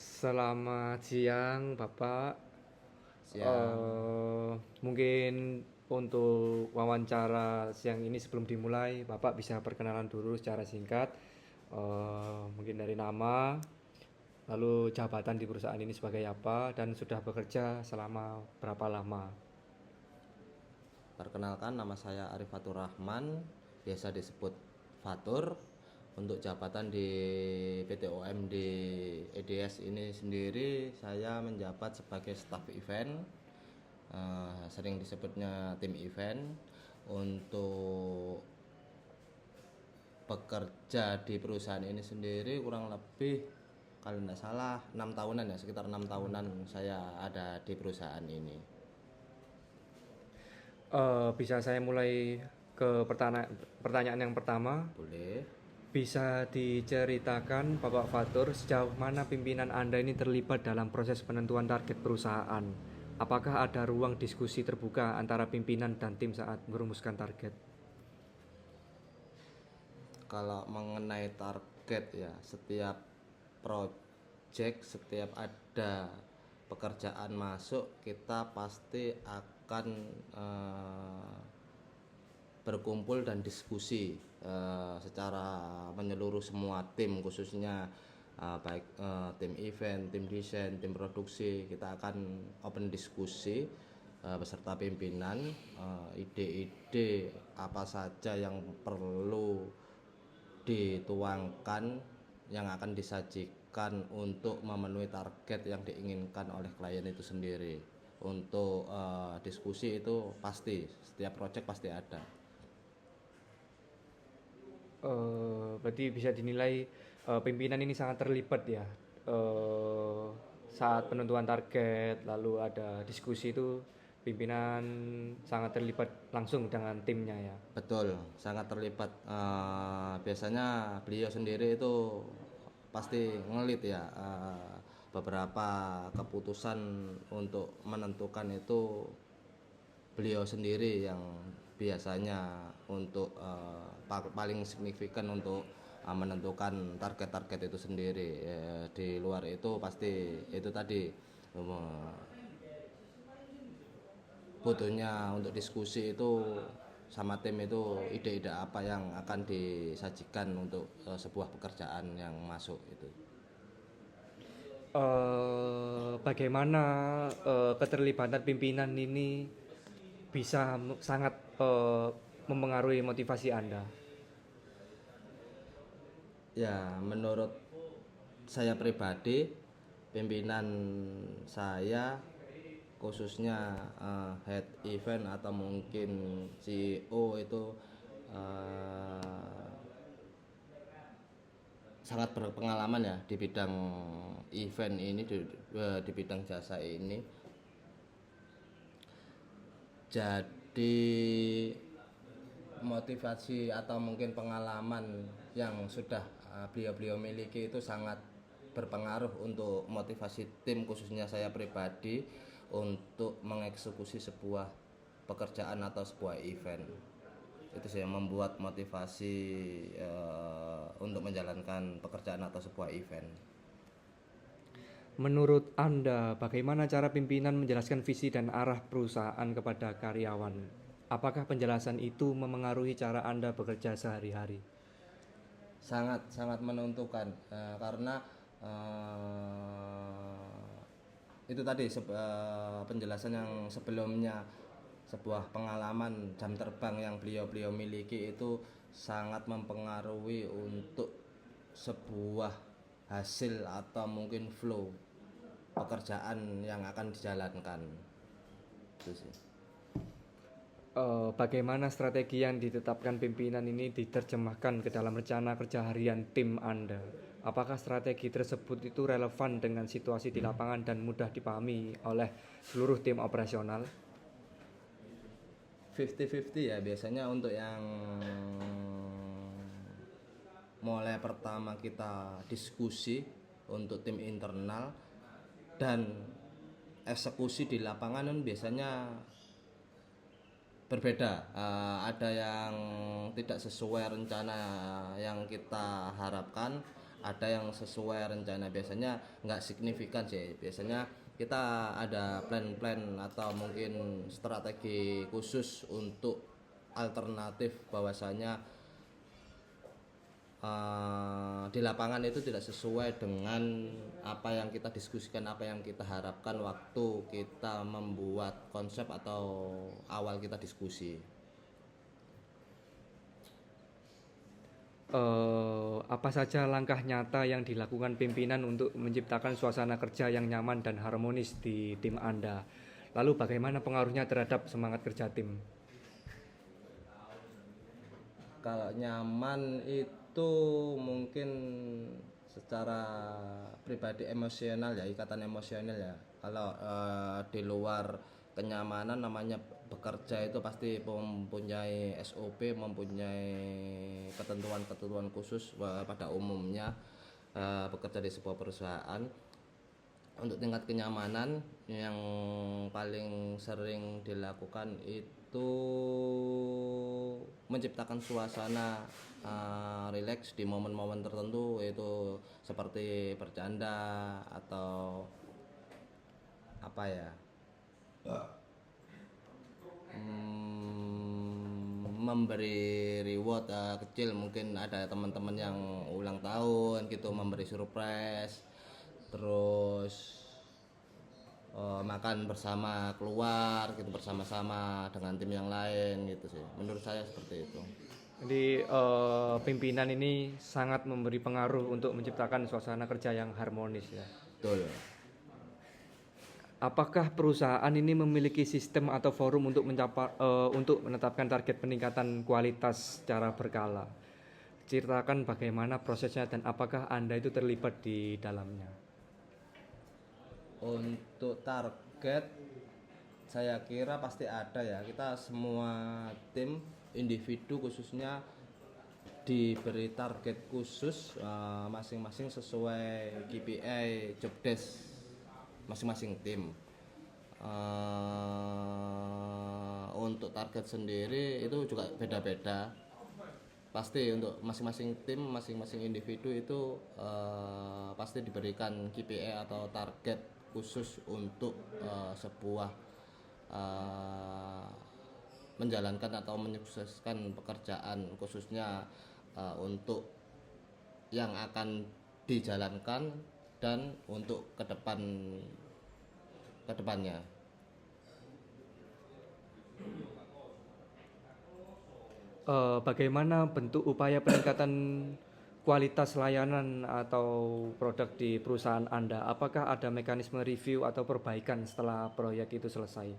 Selamat siang, Bapak. Siang. Mungkin untuk wawancara siang ini sebelum dimulai, Bapak bisa perkenalan dulu secara singkat. Mungkin dari nama, lalu jabatan di perusahaan ini sebagai apa, dan sudah bekerja selama berapa lama. Perkenalkan, nama saya Arif Fatur Rahman, biasa disebut Fatur. Untuk jabatan di PT OM di EDS ini sendiri, saya menjabat sebagai staf event, sering disebutnya tim event. Untuk bekerja di perusahaan ini sendiri kurang lebih, kalau tidak salah 6 tahunan ya, sekitar 6 tahunan saya ada di perusahaan ini. Bisa saya mulai ke pertanyaan yang pertama. Boleh. Bisa diceritakan Bapak Fatur sejauh mana pimpinan Anda ini terlibat dalam proses penentuan target perusahaan? Apakah ada ruang diskusi terbuka antara pimpinan dan tim saat merumuskan target? Kalau mengenai target ya, setiap project, setiap ada pekerjaan masuk, kita pasti akan berkumpul dan diskusi secara menyeluruh semua tim, khususnya baik tim event, tim desain, tim produksi. Kita akan open diskusi beserta pimpinan, ide-ide apa saja yang perlu dituangkan, yang akan disajikan untuk memenuhi target yang diinginkan oleh klien itu sendiri. Untuk diskusi itu pasti, setiap project pasti ada. Berarti bisa dinilai pimpinan ini sangat terlibat ya, eh, saat penentuan target, lalu ada diskusi itu pimpinan sangat terlibat langsung dengan timnya ya. Betul, sangat terlibat. Biasanya beliau sendiri itu pasti ngelit ya, beberapa keputusan untuk menentukan itu beliau sendiri yang biasanya untuk paling signifikan untuk menentukan target-target itu sendiri. Di luar itu pasti itu tadi, butuhnya untuk diskusi itu sama tim itu, ide-ide apa yang akan disajikan untuk sebuah pekerjaan yang masuk itu. Bagaimana keterlibatan pimpinan ini bisa sangat mempengaruhi motivasi Anda? Ya, menurut saya pribadi, pimpinan saya, khususnya head event atau mungkin CEO itu eh, sangat berpengalaman ya di bidang event ini, di bidang jasa ini. Jadi motivasi atau mungkin pengalaman yang sudah beliau-beliau miliki itu sangat berpengaruh untuk motivasi tim, khususnya saya pribadi, untuk mengeksekusi sebuah pekerjaan atau sebuah event. Itu sih yang membuat motivasi untuk menjalankan pekerjaan atau sebuah event. Menurut Anda, bagaimana cara pimpinan menjelaskan visi dan arah perusahaan kepada karyawan? Apakah penjelasan itu memengaruhi cara Anda bekerja sehari-hari? Sangat sangat menentukan, karena itu tadi penjelasan yang sebelumnya, sebuah pengalaman jam terbang yang beliau-beliau miliki itu sangat mempengaruhi untuk sebuah hasil atau mungkin flow pekerjaan yang akan dijalankan. Itu sih. Bagaimana strategi yang ditetapkan pimpinan ini diterjemahkan ke dalam rencana kerja harian tim Anda? Apakah strategi tersebut itu relevan dengan situasi di lapangan dan mudah dipahami oleh seluruh tim operasional? 50-50 ya biasanya. Untuk yang mulai pertama kita diskusi untuk tim internal, dan eksekusi di lapangan kan biasanya berbeda. Ada yang tidak sesuai rencana yang kita harapkan, ada yang sesuai rencana, biasanya nggak signifikan sih, biasanya kita ada plan-plan atau mungkin strategi khusus untuk alternatif bahwasanya di lapangan itu tidak sesuai dengan apa yang kita diskusikan, apa yang kita harapkan waktu kita membuat konsep atau awal kita diskusi. Apa saja langkah nyata yang dilakukan pimpinan untuk menciptakan suasana kerja yang nyaman dan harmonis di tim Anda? Lalu bagaimana pengaruhnya terhadap semangat kerja tim? Kalau nyaman itu mungkin secara pribadi emosional ya, ikatan emosional ya. Kalau di luar kenyamanan, namanya bekerja itu pasti mempunyai SOP, mempunyai ketentuan-ketentuan khusus pada umumnya bekerja di sebuah perusahaan. Untuk tingkat kenyamanan yang paling sering dilakukan itu menciptakan suasana rileks di momen-momen tertentu, yaitu seperti bercanda atau apa ya, memberi reward kecil, mungkin ada teman-teman yang ulang tahun gitu, memberi surprise, terus makan bersama keluar gitu, bersama-sama dengan tim yang lain gitu sih, menurut saya seperti itu. Jadi pimpinan ini sangat memberi pengaruh untuk menciptakan suasana kerja yang harmonis ya. Betul. Apakah perusahaan ini memiliki sistem atau forum untuk untuk menetapkan target peningkatan kualitas secara berkala? Ceritakan bagaimana prosesnya dan apakah Anda itu terlibat di dalamnya? Untuk target, saya kira pasti ada ya. Kita semua tim, individu khususnya, diberi target khusus masing-masing sesuai KPI job desk masing-masing tim. Untuk target sendiri itu juga beda-beda. Pasti untuk masing-masing tim, masing-masing individu itu pasti diberikan KPI atau target khusus untuk sebuah menjalankan atau menyukseskan pekerjaan, khususnya untuk yang akan dijalankan dan untuk kedepannya. Bagaimana bentuk upaya peningkatan kualitas layanan atau produk di perusahaan Anda? Apakah ada mekanisme review atau perbaikan setelah proyek itu selesai?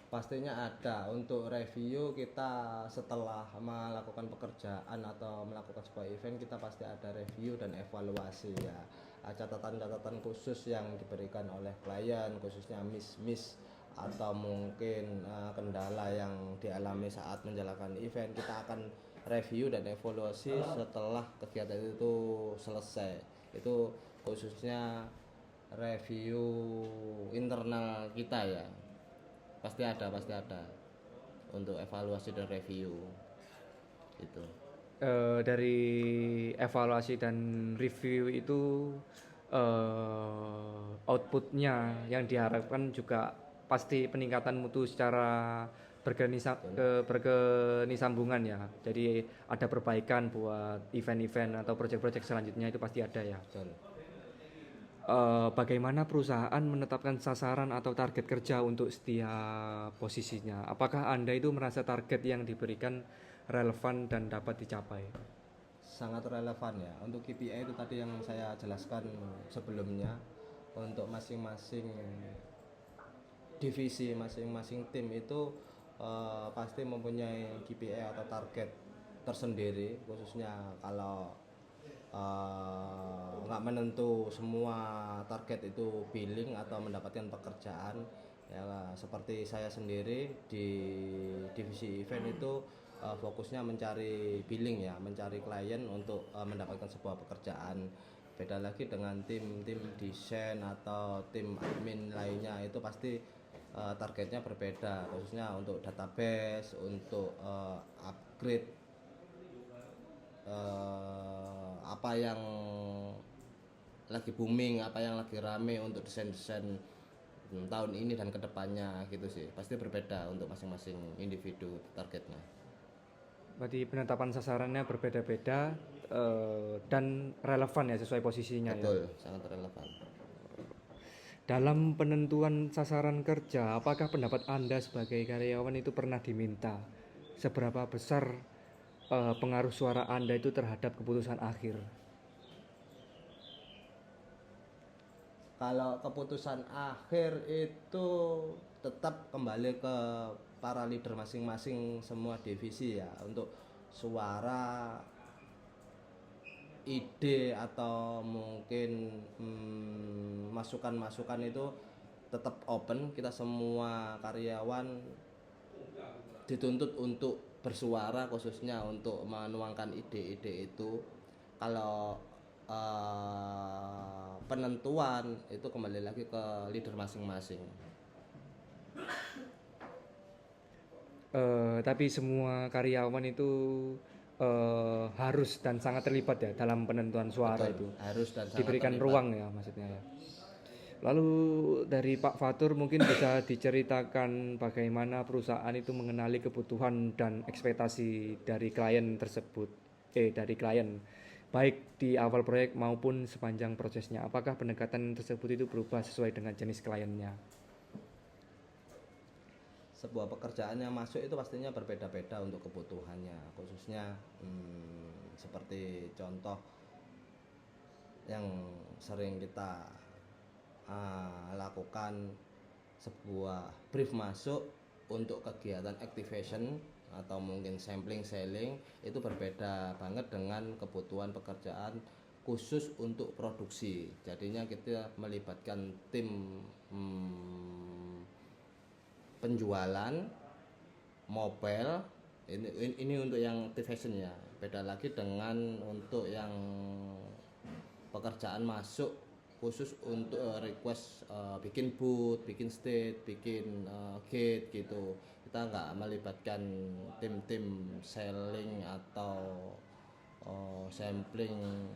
Pastinya ada. Untuk review, kita setelah melakukan pekerjaan atau melakukan sebuah event, kita pasti ada review dan evaluasi ya. Catatan-catatan khusus yang diberikan oleh klien, khususnya miss atau mungkin kendala yang dialami saat menjalankan event, kita akan review dan evaluasi setelah kegiatan itu selesai. Itu khususnya review internal kita ya. Pasti ada untuk evaluasi dan review itu. Dari evaluasi dan review itu outputnya yang diharapkan juga pasti peningkatan mutu secara berkesinambungan ya. Jadi ada perbaikan buat event-event atau proyek-proyek selanjutnya, itu pasti ada ya. Betul. Bagaimana perusahaan menetapkan sasaran atau target kerja untuk setiap posisinya? Apakah Anda itu merasa target yang diberikan relevan dan dapat dicapai? Sangat relevan ya. Untuk KPI itu tadi yang saya jelaskan sebelumnya, untuk masing-masing divisi, masing-masing tim itu pasti mempunyai KPI atau target tersendiri, khususnya kalau nggak menentu semua target itu billing atau mendapatkan pekerjaan ya. Seperti saya sendiri di divisi event itu fokusnya mencari billing ya, mencari klien untuk mendapatkan sebuah pekerjaan. Beda lagi dengan tim-tim desain atau tim admin lainnya, itu pasti targetnya berbeda, khususnya untuk database, untuk upgrade apa yang lagi booming, apa yang lagi rame untuk desain-desain tahun ini dan kedepannya gitu sih. Pasti berbeda untuk masing-masing individu targetnya. Berarti penetapan sasarannya berbeda-beda dan relevan ya sesuai posisinya ya. Betul, sangat relevan. Dalam penentuan sasaran kerja, apakah pendapat Anda sebagai karyawan itu pernah diminta seberapa besar pengaruh suara Anda itu terhadap keputusan akhir? Kalau keputusan akhir itu tetap kembali ke para leader masing-masing semua divisi ya, untuk suara, ide atau mungkin masukan-masukan itu tetap open. Kita semua karyawan dituntut untuk bersuara, khususnya untuk menuangkan ide-ide itu. Kalau penentuan itu kembali lagi ke leader masing-masing. Tapi semua karyawan itu harus dan sangat terlibat ya dalam penentuan suara. Betul, itu harus dan sangat diberikan terlibat. ruang ya maksudnya ya. Lalu dari Pak Fatur mungkin bisa diceritakan bagaimana perusahaan itu mengenali kebutuhan dan ekspektasi dari klien tersebut, dari klien, baik di awal proyek maupun sepanjang prosesnya. Apakah pendekatan tersebut itu berubah sesuai dengan jenis kliennya? Sebuah pekerjaan yang masuk itu pastinya berbeda-beda untuk kebutuhannya, khususnya seperti contoh yang sering kita lakukan, sebuah brief masuk untuk kegiatan activation atau mungkin sampling selling, itu berbeda banget dengan kebutuhan pekerjaan khusus untuk produksi. Jadinya kita melibatkan tim penjualan mobile, ini untuk yang activation ya. Beda lagi dengan untuk yang pekerjaan masuk khusus untuk request bikin booth, bikin stage, bikin gate gitu. Kita nggak melibatkan tim-tim selling atau sampling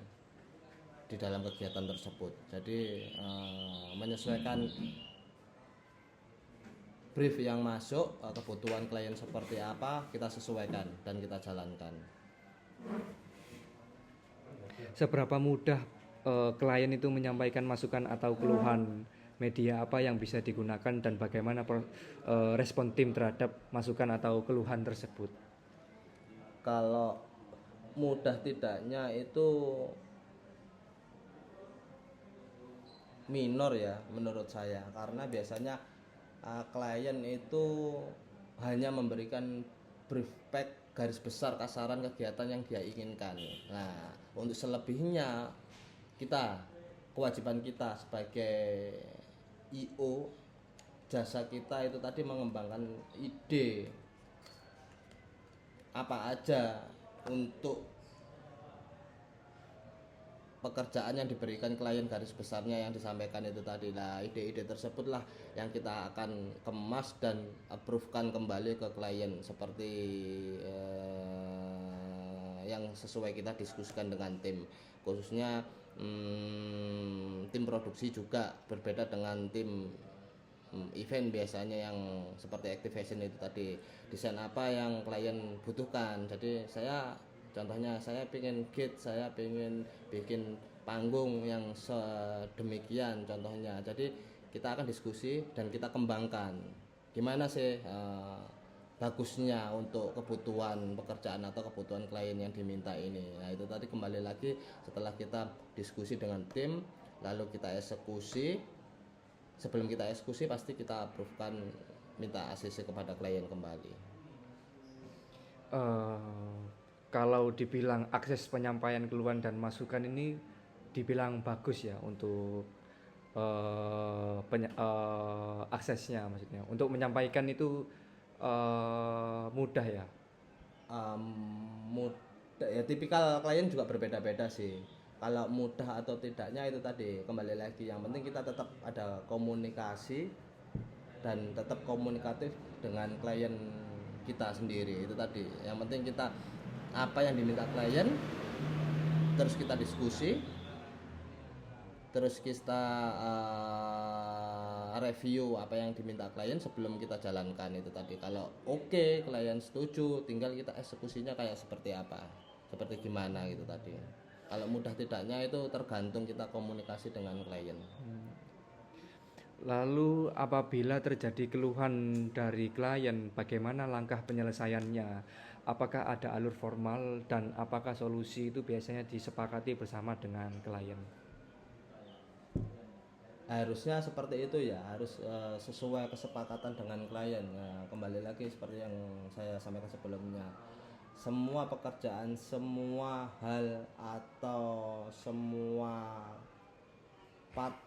di dalam kegiatan tersebut. Jadi menyesuaikan brief yang masuk, kebutuhan klien seperti apa, kita sesuaikan dan kita jalankan. Seberapa mudah klien itu menyampaikan masukan atau keluhan, media apa yang bisa digunakan dan bagaimana respon tim terhadap masukan atau keluhan tersebut? Kalau mudah tidaknya itu minor ya menurut saya, karena biasanya klien itu hanya memberikan brief pack garis besar kasaran kegiatan yang dia inginkan. Nah, untuk selebihnya kewajiban kita sebagai IO, jasa kita itu tadi mengembangkan ide apa aja untuk pekerjaan yang diberikan klien, garis besarnya yang disampaikan itu tadi. Nah, ide-ide tersebutlah yang kita akan kemas dan approve-kan kembali ke klien seperti yang sesuai kita diskusikan dengan tim. Khususnya tim produksi juga berbeda dengan tim event. Biasanya yang seperti activation itu tadi, desain apa yang klien butuhkan. Jadi contohnya saya pengen gate, saya pengen bikin panggung yang sedemikian contohnya. Jadi kita akan diskusi dan kita kembangkan gimana sih bagusnya untuk kebutuhan pekerjaan atau kebutuhan klien yang diminta ini. Nah, itu tadi kembali lagi setelah kita diskusi dengan tim, lalu kita eksekusi. Sebelum kita eksekusi pasti kita approve-kan, minta ACC kepada klien kembali. Kalau dibilang akses penyampaian keluhan dan masukan ini dibilang bagus ya untuk aksesnya, maksudnya untuk menyampaikan itu mudah ya. Mudah ya, tipikal klien juga berbeda-beda sih. Kalau mudah atau tidaknya itu tadi kembali lagi, yang penting kita tetap ada komunikasi dan tetap komunikatif dengan klien kita sendiri. Itu tadi yang penting, kita apa yang diminta klien terus kita diskusi, terus kita review apa yang diminta klien sebelum kita jalankan itu tadi. Kalau oke, klien setuju, tinggal kita eksekusinya kayak seperti apa, seperti gimana gitu tadi. Kalau mudah tidaknya itu tergantung kita komunikasi dengan klien. Lalu apabila terjadi keluhan dari klien, bagaimana langkah penyelesaiannya? Apakah ada alur formal dan apakah solusi itu biasanya disepakati bersama dengan klien? Harusnya seperti itu ya, harus sesuai kesepakatan dengan klien. Nah, kembali lagi seperti yang saya sampaikan sebelumnya, semua pekerjaan, semua hal atau semua part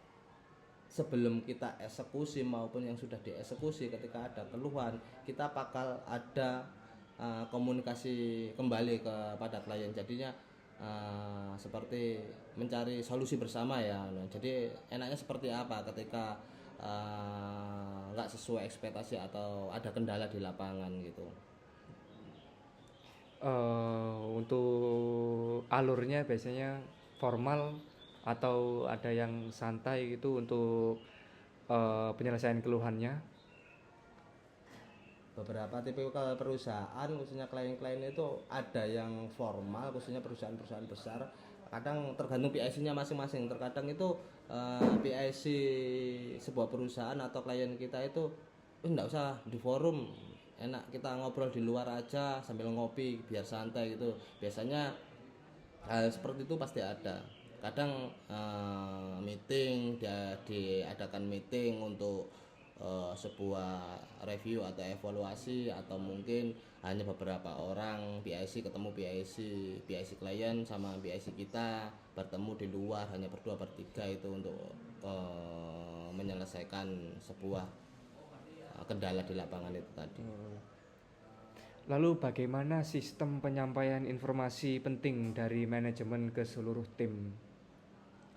sebelum kita eksekusi maupun yang sudah dieksekusi, ketika ada keluhan kita bakal ada komunikasi kembali kepada klien. Jadinya seperti mencari solusi bersama ya. Nah, jadi enaknya seperti apa ketika nggak sesuai ekspektasi atau ada kendala di lapangan gitu. Untuk alurnya biasanya formal atau ada yang santai gitu untuk penyelesaian keluhannya. Beberapa tipikal perusahaan khususnya klien-klien itu ada yang formal, khususnya perusahaan-perusahaan besar, kadang tergantung PIC-nya masing-masing. Terkadang itu PIC sebuah perusahaan atau klien kita itu enggak usah di forum, enak kita ngobrol di luar aja sambil ngopi biar santai gitu. Biasanya hal seperti itu pasti ada. Kadang meeting, diadakan meeting untuk sebuah review atau evaluasi, atau mungkin hanya beberapa orang PIC ketemu PIC klien sama PIC kita bertemu di luar hanya berdua bertiga itu untuk menyelesaikan sebuah kendala di lapangan itu tadi. Lalu bagaimana sistem penyampaian informasi penting dari manajemen ke seluruh tim?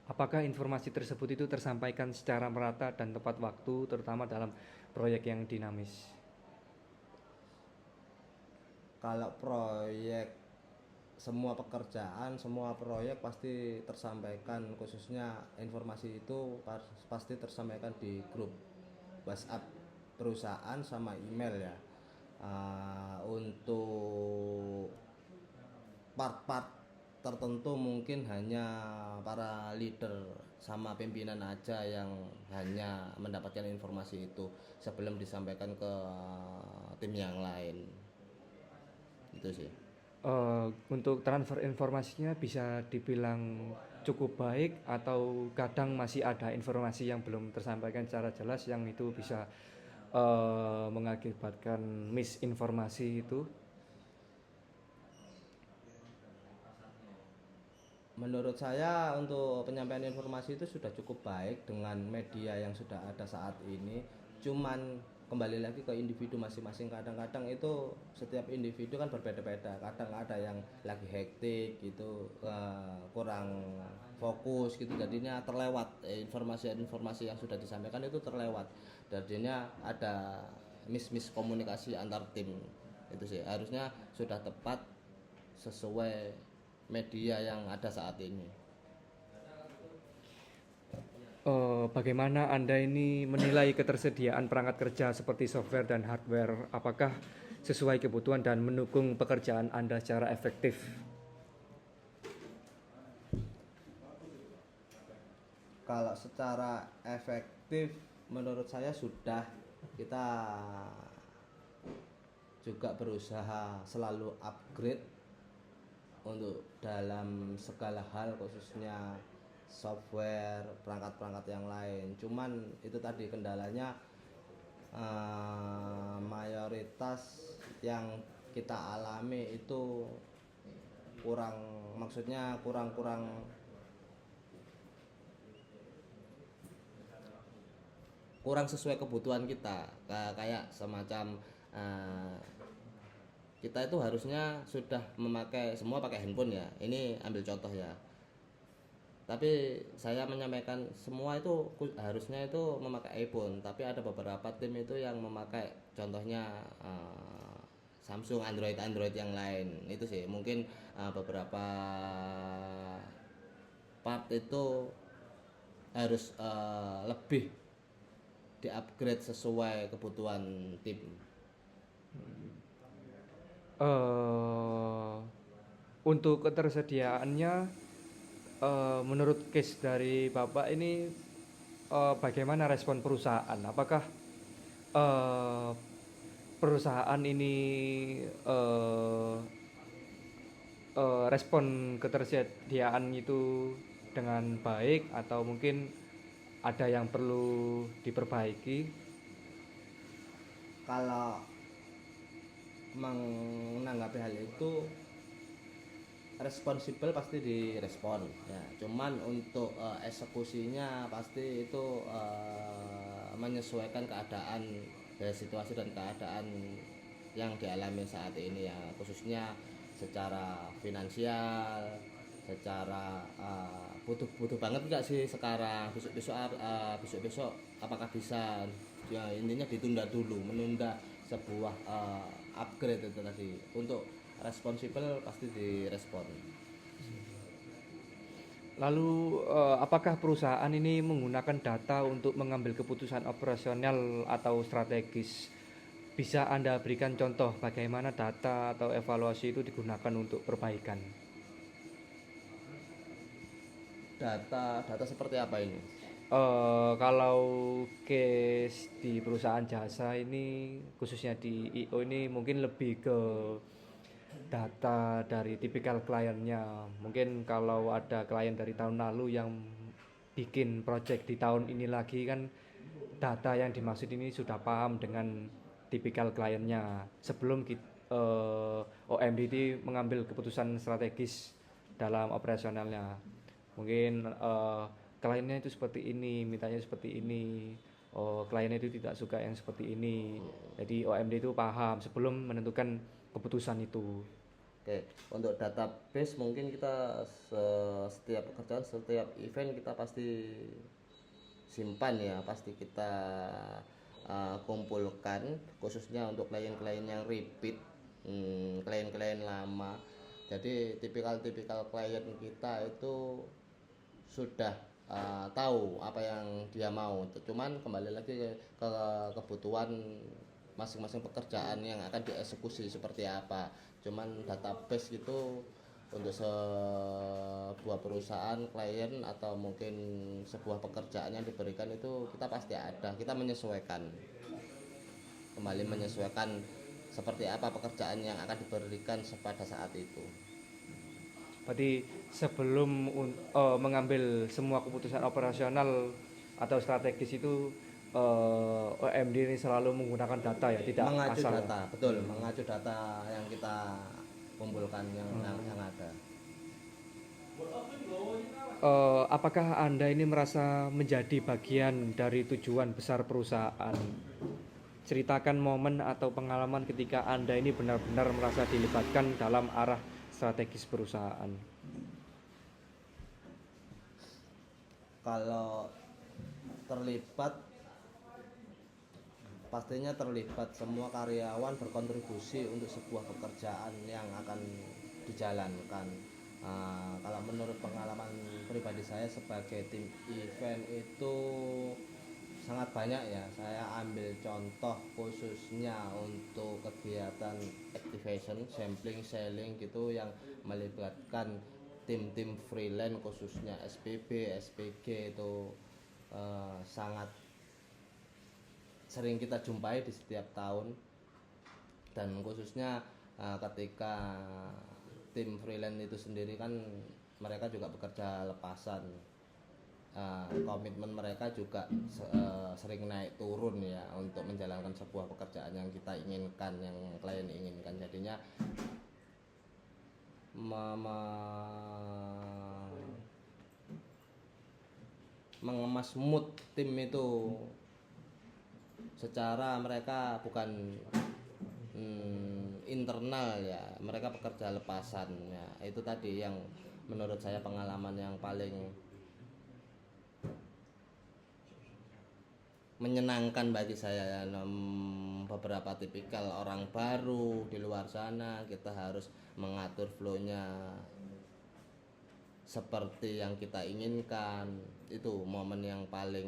Apakah informasi tersebut itu tersampaikan secara merata dan tepat waktu, terutama dalam proyek yang dinamis? Kalau proyek, semua pekerjaan, semua proyek pasti tersampaikan, khususnya informasi itu pasti tersampaikan di grup WhatsApp perusahaan sama email ya. Untuk part-part tertentu mungkin hanya para leader sama pimpinan aja yang hanya mendapatkan informasi itu sebelum disampaikan ke tim yang lain. Itu sih. Untuk transfer informasinya bisa dibilang cukup baik atau kadang masih ada informasi yang belum tersampaikan secara jelas yang itu bisa mengakibatkan misinformasi itu. Menurut saya untuk penyampaian informasi itu sudah cukup baik dengan media yang sudah ada saat ini. Cuman kembali lagi ke individu masing-masing. Kadang-kadang itu setiap individu kan berbeda-beda. Kadang ada yang lagi hektik gitu, kurang fokus gitu, jadinya terlewat informasi-informasi yang sudah disampaikan itu terlewat. Jadinya ada miskomunikasi antar tim. Itu sih harusnya sudah tepat sesuai media yang ada saat ini. Bagaimana Anda ini menilai ketersediaan perangkat kerja seperti software dan hardware? Apakah sesuai kebutuhan dan mendukung pekerjaan Anda secara efektif? Kalau secara efektif menurut saya sudah. Kita juga berusaha selalu upgrade untuk dalam segala hal, khususnya software, perangkat-perangkat yang lain. Cuman itu tadi kendalanya, mayoritas yang kita alami itu kurang, maksudnya kurang sesuai kebutuhan kita. Kayak semacam kita itu harusnya sudah memakai, semua pakai handphone ya, ini ambil contoh ya, tapi saya menyampaikan semua itu harusnya itu memakai iPhone, tapi ada beberapa tim itu yang memakai contohnya Samsung, Android yang lain. Itu sih mungkin beberapa part itu harus lebih di-upgrade sesuai kebutuhan tim. eh untuk ketersediaannya, menurut case dari Bapak ini, bagaimana respon perusahaan? Apakah eh, perusahaan ini eh, respon ketersediaan itu dengan baik atau mungkin ada yang perlu diperbaiki? Kalau menanggapi hal itu responsibel pasti direspon ya, cuman untuk eksekusinya pasti itu menyesuaikan keadaan dari situasi dan keadaan yang dialami saat ini ya, khususnya secara finansial, secara butuh banget enggak sih sekarang, besok apakah bisa ya, intinya ditunda dulu, menunda sebuah upgrade itu tadi. Untuk responsibel pasti direspon. Lalu apakah perusahaan ini menggunakan data untuk mengambil keputusan operasional atau strategis? Bisa Anda berikan contoh bagaimana data atau evaluasi itu digunakan untuk perbaikan? Data seperti apa ini? Kalau case di perusahaan jasa ini, khususnya di IO ini mungkin lebih ke data dari tipikal kliennya. Mungkin kalau ada klien dari tahun lalu yang bikin project di tahun ini lagi, kan data yang dimaksud ini sudah paham dengan tipikal kliennya sebelum OMD ini mengambil keputusan strategis dalam operasionalnya. Mungkin kliennya itu seperti ini, mintanya seperti ini. Oh, kliennya itu tidak suka yang seperti ini. Jadi OMD itu paham sebelum menentukan keputusan itu. Oke, untuk database mungkin kita setiap pekerjaan, setiap event kita pasti simpan ya, pasti kita kumpulkan, khususnya untuk klien-klien yang repeat, klien-klien lama. Jadi tipikal klien kita itu sudah tahu apa yang dia mau, cuman kembali lagi ke kebutuhan masing-masing pekerjaan yang akan dieksekusi seperti apa. Cuman database gitu untuk sebuah perusahaan, klien, atau mungkin sebuah pekerjaan yang diberikan itu kita pasti ada, kita menyesuaikan, kembali menyesuaikan seperti apa pekerjaan yang akan diberikan pada saat itu. Berarti sebelum mengambil semua keputusan operasional atau strategis itu, OMD ini selalu menggunakan data ya, tidak Mengacu asal. data, betul, mengacu data yang kita kumpulkan yang ada. Apakah Anda ini merasa menjadi bagian dari tujuan besar perusahaan? Ceritakan momen atau pengalaman ketika Anda ini benar-benar merasa dilibatkan dalam arah strategis perusahaan. Kalau terlibat, pastinya terlibat, semua karyawan berkontribusi untuk sebuah pekerjaan yang akan dijalankan. Kalau menurut pengalaman pribadi saya sebagai tim event itu sangat banyak ya. Saya ambil contoh khususnya untuk kegiatan activation, sampling, selling gitu yang melibatkan tim-tim freelance, khususnya SPB, SPG itu sangat sering kita jumpai di setiap tahun. Dan khususnya ketika tim freelance itu sendiri kan mereka juga bekerja lepasan, komitmen mereka juga sering naik turun ya untuk menjalankan sebuah pekerjaan yang kita inginkan, yang klien inginkan. Jadinya mengemas mood tim itu secara mereka bukan internal ya, mereka pekerja lepasan ya. Itu tadi yang menurut saya pengalaman yang paling menyenangkan bagi saya ya. beberapa tipikal orang baru di luar sana, kita harus mengatur flow-nya seperti yang kita inginkan. Itu momen yang paling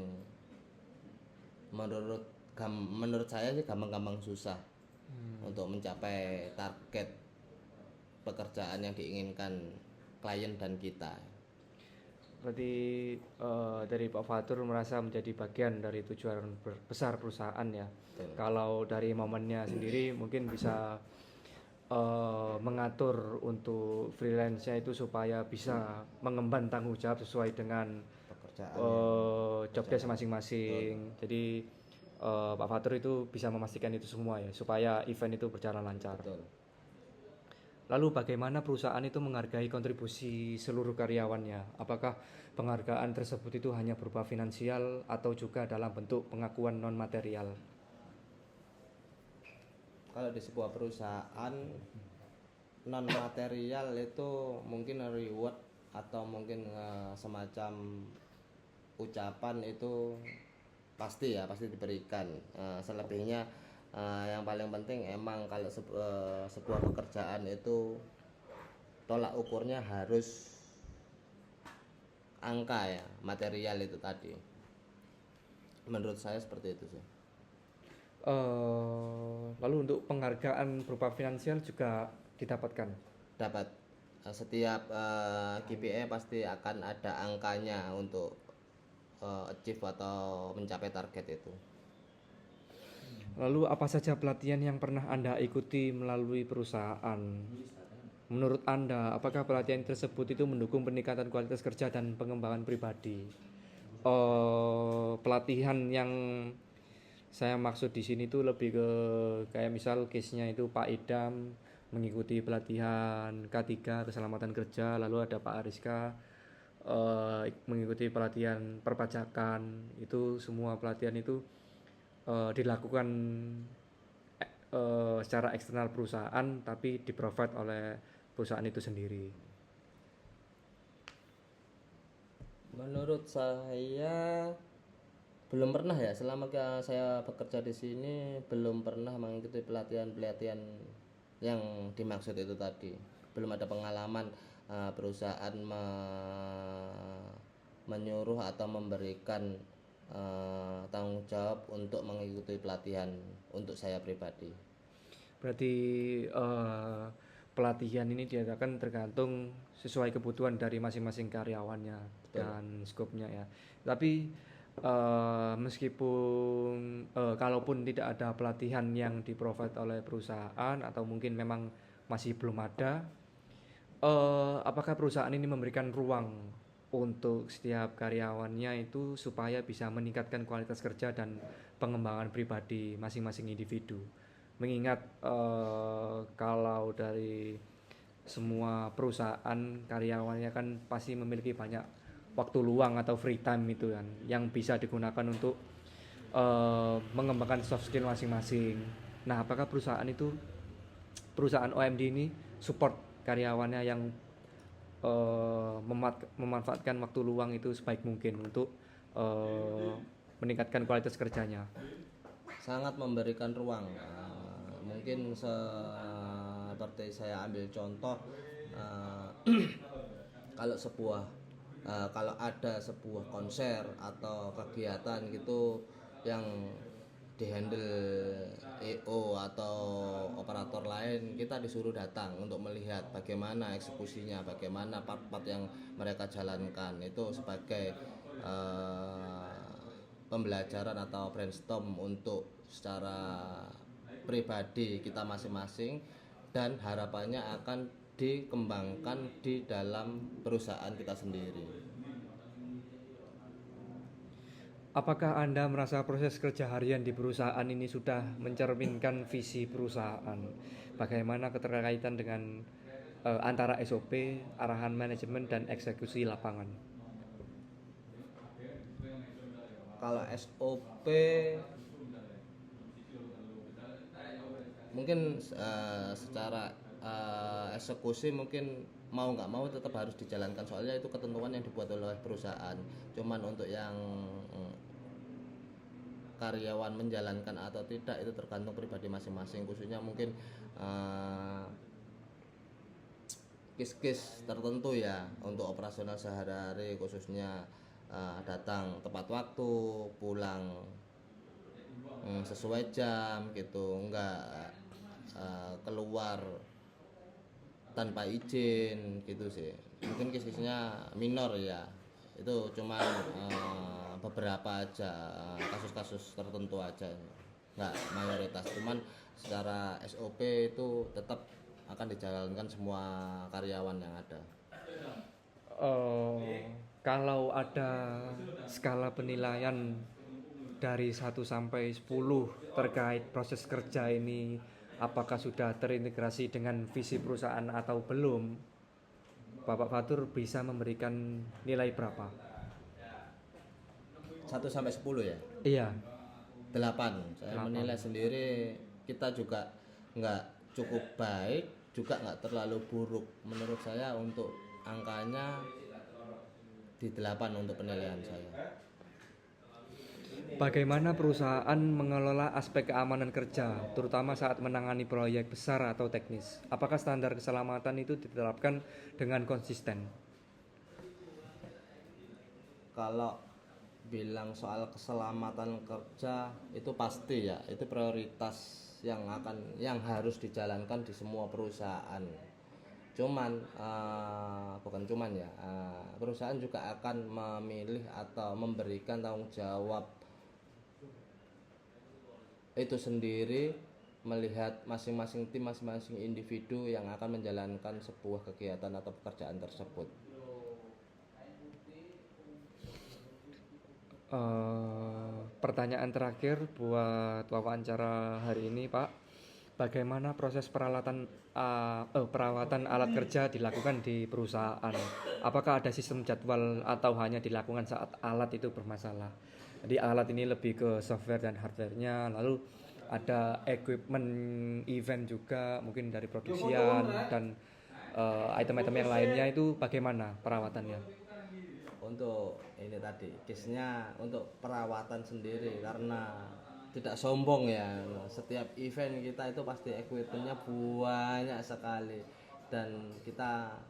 menurut saya sih gampang-gampang susah untuk mencapai target pekerjaan yang diinginkan klien dan kita. Berarti dari Pak Fatur merasa menjadi bagian dari tujuan besar perusahaan ya. Betul. Kalau dari momennya sendiri mungkin bisa mengatur untuk freelance-nya itu supaya bisa mengemban tanggung jawab sesuai dengan Pekerjaan job desk masing-masing. Jadi Pak Fatur itu bisa memastikan itu semua ya supaya event itu berjalan lancar. betul. Lalu bagaimana perusahaan itu menghargai kontribusi seluruh karyawannya? Apakah penghargaan tersebut itu hanya berupa finansial atau juga dalam bentuk pengakuan non material? Kalau di sebuah perusahaan non material itu mungkin reward atau mungkin semacam ucapan itu pasti diberikan. Selebihnya yang paling penting emang kalau sebuah pekerjaan itu tolak ukurnya harus angka ya, material itu tadi. Menurut saya seperti itu sih. Lalu untuk penghargaan berupa finansial juga didapatkan. Dapat setiap KPI pasti akan ada angkanya untuk achieve atau mencapai target itu. Lalu apa saja pelatihan yang pernah Anda ikuti melalui perusahaan? Menurut Anda, apakah pelatihan tersebut itu mendukung peningkatan kualitas kerja dan pengembangan pribadi? Pelatihan yang saya maksud di sini tuh lebih ke kayak misal case-nya itu Pak Idam mengikuti pelatihan K3 keselamatan kerja, lalu ada Pak Ariska mengikuti pelatihan perpajakan. Itu semua pelatihan itu dilakukan secara eksternal perusahaan tapi di-provide oleh perusahaan itu sendiri. Menurut saya belum pernah ya, selama saya bekerja di sini belum pernah mengikuti pelatihan-pelatihan yang dimaksud itu tadi. Belum ada pengalaman perusahaan menyuruh atau memberikan tanggung jawab untuk mengikuti pelatihan untuk saya pribadi. Berarti pelatihan ini diadakan tergantung sesuai kebutuhan dari masing-masing karyawannya. Betul. Dan skopnya ya. Tapi meskipun kalaupun tidak ada pelatihan yang di-provide oleh perusahaan atau mungkin memang masih belum ada, apakah perusahaan ini memberikan ruang untuk setiap karyawannya itu supaya bisa meningkatkan kualitas kerja dan pengembangan pribadi masing-masing individu? Mengingat kalau dari semua perusahaan karyawannya kan pasti memiliki banyak waktu luang atau free time itu kan yang bisa digunakan untuk mengembangkan soft skill masing-masing. Nah, apakah perusahaan OMD ini support karyawannya yang memanfaatkan waktu luang itu sebaik mungkin untuk meningkatkan kualitas kerjanya? Sangat memberikan ruang. Mungkin seperti saya ambil contoh, kalau ada sebuah konser atau kegiatan gitu yang dihandle EO atau operator lain, kita disuruh datang untuk melihat bagaimana eksekusinya, bagaimana part-part yang mereka jalankan. Itu sebagai pembelajaran atau brainstorm untuk secara pribadi kita masing-masing, dan harapannya akan dikembangkan di dalam perusahaan kita sendiri. Apakah Anda merasa proses kerja harian di perusahaan ini sudah mencerminkan visi perusahaan? Bagaimana keterkaitan dengan antara SOP, arahan manajemen, dan eksekusi lapangan? Kalau SOP mungkin secara eksekusi mungkin mau nggak mau tetap harus dijalankan, soalnya itu ketentuan yang dibuat oleh perusahaan. Cuman untuk yang karyawan menjalankan atau tidak itu tergantung pribadi masing-masing, khususnya mungkin case-case tertentu ya untuk operasional sehari-hari, khususnya datang tepat waktu, pulang sesuai jam gitu, enggak keluar tanpa izin gitu sih. Mungkin case-nya minor ya, itu cuma beberapa aja, kasus-kasus tertentu aja, nggak mayoritas. Cuman secara SOP itu tetap akan dijalankan semua karyawan yang ada. Kalau ada skala penilaian dari 1 sampai 10 terkait proses kerja ini, apakah sudah terintegrasi dengan visi perusahaan atau belum, Bapak Fatur bisa memberikan nilai berapa? 1 sampai 10 ya? Iya. 8. Saya menilai sendiri kita juga nggak cukup baik, juga nggak terlalu buruk. Menurut saya untuk angkanya di 8 untuk penilaian saya. Bagaimana perusahaan mengelola aspek keamanan kerja, terutama saat menangani proyek besar atau teknis? Apakah standar keselamatan itu diterapkan dengan konsisten? Kalau bilang soal keselamatan kerja itu pasti ya, itu prioritas yang harus dijalankan di semua perusahaan. Cuman bukan cuman ya, perusahaan juga akan memilih atau memberikan tanggung jawab itu sendiri, melihat masing-masing tim, masing-masing individu yang akan menjalankan sebuah kegiatan atau pekerjaan tersebut. Pertanyaan terakhir buat wawancara hari ini, Pak. Bagaimana proses perawatan alat kerja dilakukan di perusahaan? Apakah ada sistem jadwal atau hanya dilakukan saat alat itu bermasalah? Jadi alat ini lebih ke software dan hardware-nya, lalu ada equipment event juga mungkin dari produksian dan item-item yang lainnya, itu bagaimana perawatannya? Untuk ini tadi case-nya untuk perawatan sendiri, karena tidak sombong ya, setiap event kita itu pasti equipmentnya banyak sekali dan kita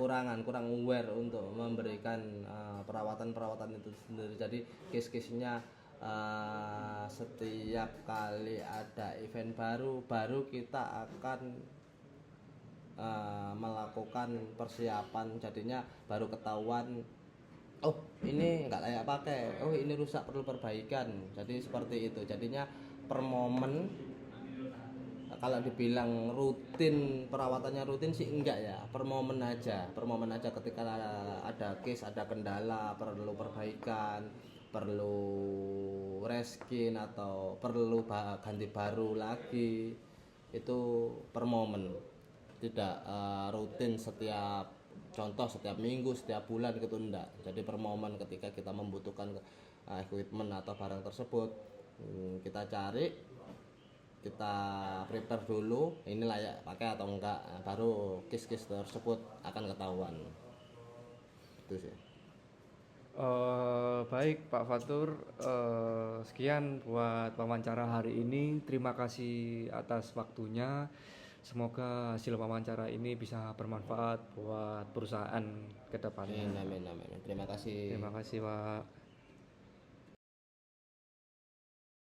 kurang aware untuk memberikan perawatan itu sendiri. Jadi case-case-nya setiap kali ada event baru kita akan melakukan persiapan, jadinya baru ketahuan, oh ini nggak layak pakai, oh ini rusak perlu perbaikan. Jadi seperti itu, jadinya per momen. Kalau dibilang rutin, perawatannya rutin sih enggak ya, per momen aja ketika ada case, ada kendala, perlu perbaikan, perlu reskin atau perlu ganti baru lagi, itu per momen, tidak rutin setiap minggu, setiap bulan gitu, enggak. Jadi per momen ketika kita membutuhkan equipment atau barang tersebut, kita cari, kita prepare dulu, ini layak pakai atau enggak, baru case-case tersebut akan ketahuan. Itu sih. Baik Pak Fatur, sekian buat wawancara hari ini. Terima kasih atas waktunya. Semoga hasil wawancara ini bisa bermanfaat buat perusahaan ke depannya. Amin. Terima kasih. Terima kasih Pak.